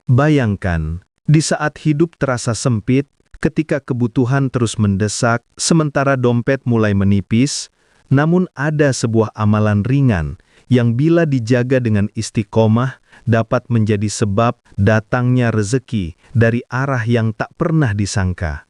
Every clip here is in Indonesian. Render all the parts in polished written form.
Bayangkan, di saat hidup terasa sempit, ketika kebutuhan terus mendesak, sementara dompet mulai menipis, namun ada sebuah amalan ringan yang bila dijaga dengan istiqomah dapat menjadi sebab datangnya rezeki dari arah yang tak pernah disangka.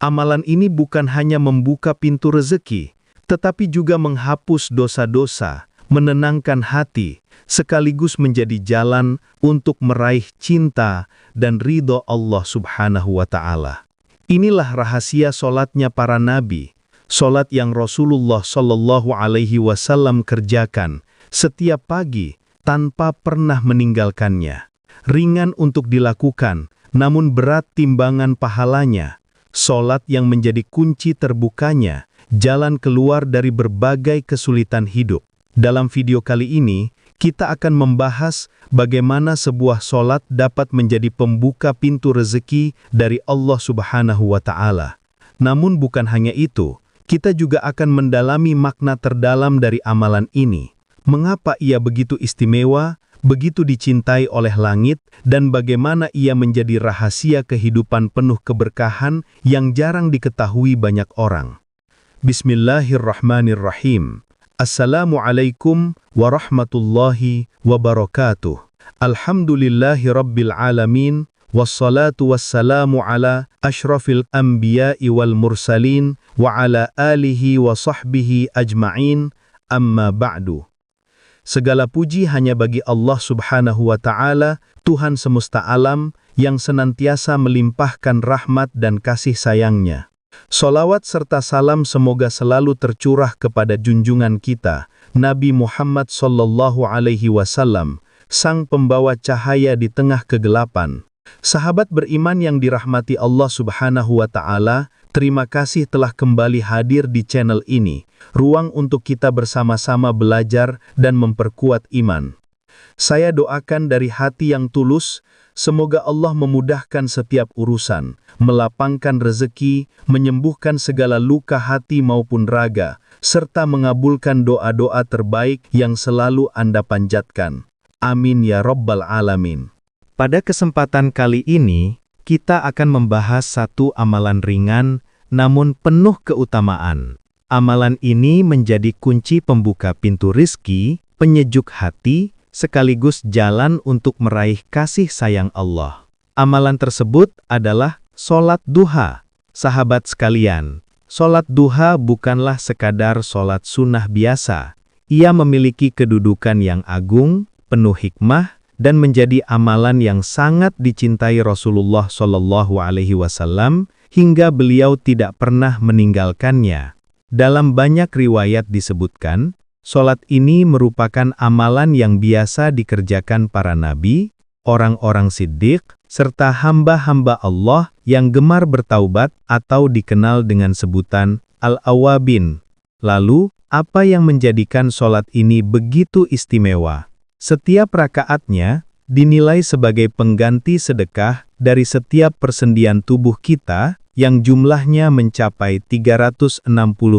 Amalan ini bukan hanya membuka pintu rezeki, tetapi juga menghapus dosa-dosa, menenangkan hati, sekaligus menjadi jalan untuk meraih cinta dan ridho Allah Subhanahu wa Ta'ala. Inilah rahasia solatnya para nabi, solat yang Rasulullah Shallallahu Alaihi Wasallam kerjakan setiap pagi tanpa pernah meninggalkannya. Ringan untuk dilakukan, namun berat timbangan pahalanya. Solat yang menjadi kunci terbukanya jalan keluar dari berbagai kesulitan hidup. Dalam video kali ini, kita akan membahas bagaimana sebuah solat dapat menjadi pembuka pintu rezeki dari Allah Subhanahu wa Ta'ala. Namun bukan hanya itu, kita juga akan mendalami makna terdalam dari amalan ini. Mengapa ia begitu istimewa, begitu dicintai oleh langit, dan bagaimana ia menjadi rahasia kehidupan penuh keberkahan yang jarang diketahui banyak orang. Bismillahirrahmanirrahim. Assalamualaikum warahmatullahi wabarakatuh. Alhamdulillahi rabbil alamin, wassalatu wassalamu ala ashrafil anbiya'i wal mursalin, wa ala alihi wa sahbihi ajma'in, amma ba'du. Segala puji hanya bagi Allah Subhanahu wa Ta'ala, Tuhan semesta alam, yang senantiasa melimpahkan rahmat dan kasih sayangnya. Sholawat serta salam semoga selalu tercurah kepada junjungan kita, Nabi Muhammad Sallallahu Alaihi Wasallam, sang pembawa cahaya di tengah kegelapan. Sahabat beriman yang dirahmati Allah Subhanahu wa Ta'ala, terima kasih telah kembali hadir di channel ini, ruang untuk kita bersama-sama belajar dan memperkuat iman. Saya doakan dari hati yang tulus, semoga Allah memudahkan setiap urusan, melapangkan rezeki, menyembuhkan segala luka hati maupun raga, serta mengabulkan doa-doa terbaik yang selalu Anda panjatkan. Amin ya Rabbal Alamin. Pada kesempatan kali ini, kita akan membahas satu amalan ringan, namun penuh keutamaan. Amalan ini menjadi kunci pembuka pintu rizki, penyejuk hati, sekaligus jalan untuk meraih kasih sayang Allah. Amalan tersebut adalah solat duha. Sahabat sekalian, solat duha bukanlah sekadar solat sunnah biasa. Ia memiliki kedudukan yang agung, penuh hikmah, dan menjadi amalan yang sangat dicintai Rasulullah Shallallahu Alaihi Wasallam hingga beliau tidak pernah meninggalkannya. Dalam banyak riwayat disebutkan, solat ini merupakan amalan yang biasa dikerjakan para nabi, orang-orang siddiq, serta hamba-hamba Allah yang gemar bertaubat atau dikenal dengan sebutan al-awabin. Lalu, apa yang menjadikan solat ini begitu istimewa? Setiap rakaatnya dinilai sebagai pengganti sedekah dari setiap persendian tubuh kita yang jumlahnya mencapai 360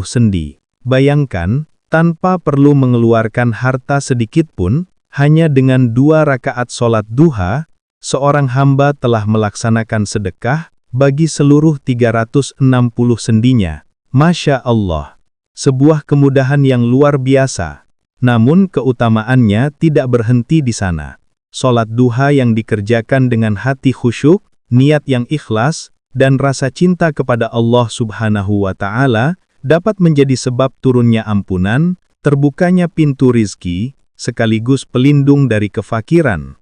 sendi. Bayangkan, tanpa perlu mengeluarkan harta sedikit pun, hanya dengan 2 rakaat solat duha, seorang hamba telah melaksanakan sedekah bagi seluruh 360 sendinya. Masya Allah, sebuah kemudahan yang luar biasa. Namun keutamaannya tidak berhenti di sana. Solat duha yang dikerjakan dengan hati khusyuk, niat yang ikhlas, dan rasa cinta kepada Allah Subhanahu wa Ta'ala dapat menjadi sebab turunnya ampunan, terbukanya pintu rizki, sekaligus pelindung dari kefakiran.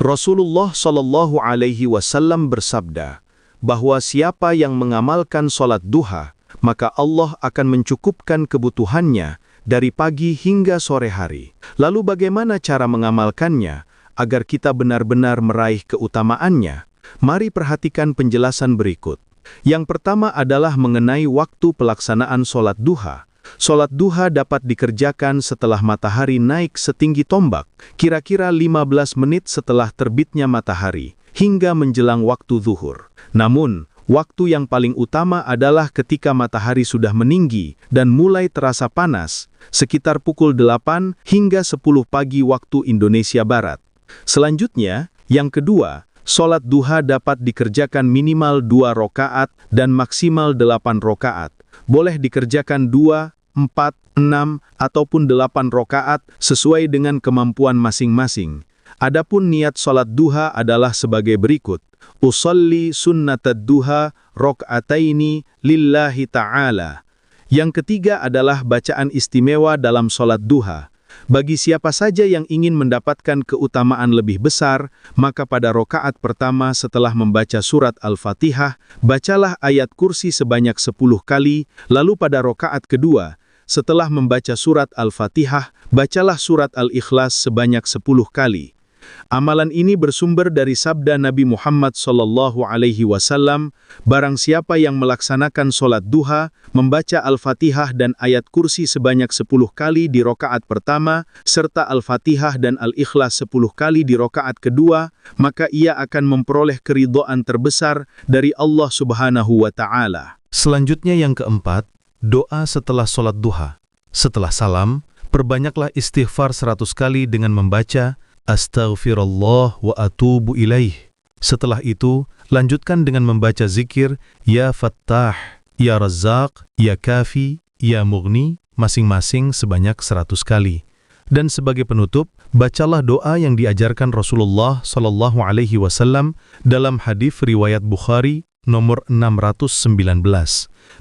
Rasulullah Shallallahu Alaihi Wasallam bersabda bahwa siapa yang mengamalkan solat duha, maka Allah akan mencukupkan kebutuhannya dari pagi hingga sore hari. Lalu bagaimana cara mengamalkannya agar kita benar-benar meraih keutamaannya? Mari perhatikan penjelasan berikut. Yang pertama adalah mengenai waktu pelaksanaan solat duha. Solat duha dapat dikerjakan setelah matahari naik setinggi tombak, kira-kira 15 menit setelah terbitnya matahari, hingga menjelang waktu zuhur. Namun, waktu yang paling utama adalah ketika matahari sudah meninggi dan mulai terasa panas, sekitar pukul 8 hingga 10 pagi waktu Indonesia Barat. Selanjutnya, yang kedua, Sholat duha dapat dikerjakan minimal 2 rakaat dan maksimal 8 rakaat. Boleh dikerjakan 2, 4, 6, ataupun 8 rakaat sesuai dengan kemampuan masing-masing. Adapun niat sholat duha adalah sebagai berikut. Usolli sunnatad duha rok'ataini lillahi ta'ala. Yang ketiga adalah bacaan istimewa dalam sholat duha. Bagi siapa saja yang ingin mendapatkan keutamaan lebih besar, maka pada rokaat pertama setelah membaca surat Al-Fatihah, bacalah ayat kursi sebanyak 10 kali, lalu pada rokaat kedua, setelah membaca surat Al-Fatihah, bacalah surat Al-Ikhlas sebanyak 10 kali. Amalan ini bersumber dari sabda Nabi Muhammad SAW, barang siapa yang melaksanakan sholat duha, membaca Al-Fatihah dan ayat kursi sebanyak 10 kali di rokaat pertama, serta Al-Fatihah dan Al-Ikhlas 10 kali di rokaat kedua, maka ia akan memperoleh keridhaan terbesar dari Allah Subhanahu wa Ta'ala. Selanjutnya yang keempat, doa setelah sholat duha. Setelah salam, perbanyaklah istighfar 100 kali dengan membaca Astaghfirullah wa atubu ilaih. Setelah itu, lanjutkan dengan membaca zikir Ya Fattah, Ya Razzaq, Ya Kafi, Ya Mughni, masing-masing sebanyak 100 kali. Dan sebagai penutup, bacalah doa yang diajarkan Rasulullah SAW dalam hadis riwayat Bukhari nomor 619.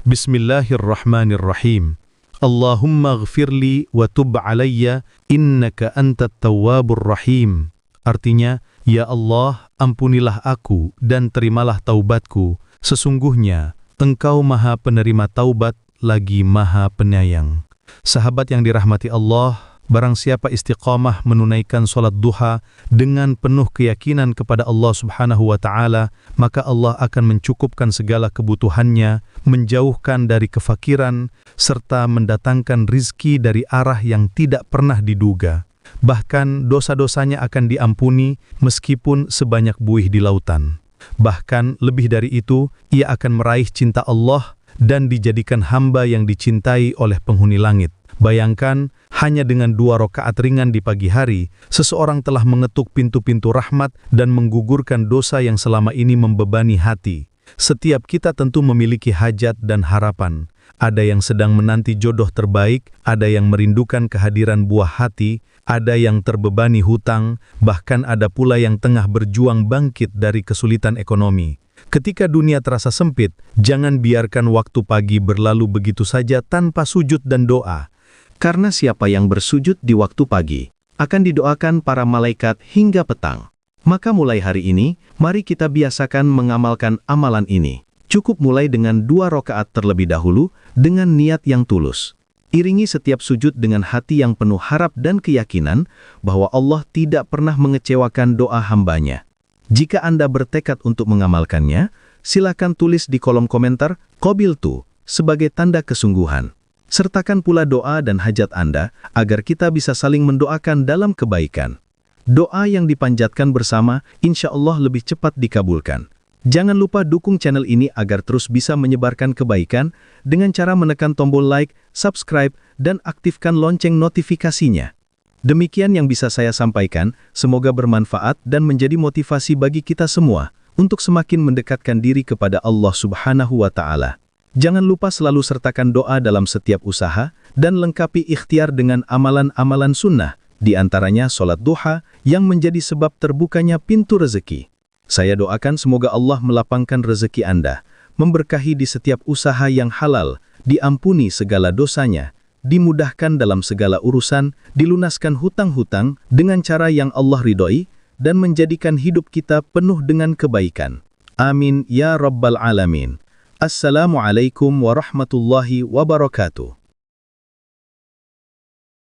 Bismillahirrahmanirrahim. Allahumma ghfirli wa tub alayya innaka antat tawwabur rahim. Artinya, ya Allah, ampunilah aku dan terimalah taubatku. Sesungguhnya, Engkau Maha Penerima Taubat lagi Maha Penyayang. Sahabat yang dirahmati Allah, barang siapa istiqamah menunaikan sholat duha dengan penuh keyakinan kepada Allah Subhanahu wa Ta'ala, maka Allah akan mencukupkan segala kebutuhannya, menjauhkan dari kefakiran, serta mendatangkan rizki dari arah yang tidak pernah diduga. Bahkan dosa-dosanya akan diampuni meskipun sebanyak buih di lautan. Bahkan lebih dari itu, ia akan meraih cinta Allah dan dijadikan hamba yang dicintai oleh penghuni langit. Bayangkan, hanya dengan 2 rakaat ringan di pagi hari, seseorang telah mengetuk pintu-pintu rahmat dan menggugurkan dosa yang selama ini membebani hati. Setiap kita tentu memiliki hajat dan harapan. Ada yang sedang menanti jodoh terbaik, ada yang merindukan kehadiran buah hati, ada yang terbebani hutang, bahkan ada pula yang tengah berjuang bangkit dari kesulitan ekonomi. Ketika dunia terasa sempit, jangan biarkan waktu pagi berlalu begitu saja tanpa sujud dan doa. Karena siapa yang bersujud di waktu pagi, akan didoakan para malaikat hingga petang. Maka mulai hari ini, mari kita biasakan mengamalkan amalan ini. Cukup mulai dengan 2 rakaat terlebih dahulu, dengan niat yang tulus. Iringi setiap sujud dengan hati yang penuh harap dan keyakinan, bahwa Allah tidak pernah mengecewakan doa hambanya. Jika Anda bertekad untuk mengamalkannya, silakan tulis di kolom komentar, Qabiltu, sebagai tanda kesungguhan. Sertakan pula doa dan hajat Anda, agar kita bisa saling mendoakan dalam kebaikan. Doa yang dipanjatkan bersama, insya Allah lebih cepat dikabulkan. Jangan lupa dukung channel ini agar terus bisa menyebarkan kebaikan, dengan cara menekan tombol like, subscribe, dan aktifkan lonceng notifikasinya. Demikian yang bisa saya sampaikan, semoga bermanfaat dan menjadi motivasi bagi kita semua, untuk semakin mendekatkan diri kepada Allah Subhanahu wa Ta'ala. Jangan lupa selalu sertakan doa dalam setiap usaha, dan lengkapi ikhtiar dengan amalan-amalan sunnah, di antaranya sholat duha, yang menjadi sebab terbukanya pintu rezeki. Saya doakan semoga Allah melapangkan rezeki Anda, memberkahi di setiap usaha yang halal, diampuni segala dosanya, dimudahkan dalam segala urusan, dilunaskan hutang-hutang dengan cara yang Allah ridhoi, dan menjadikan hidup kita penuh dengan kebaikan. Amin ya Rabbal Alamin. Assalamualaikum warahmatullahi wabarakatuh.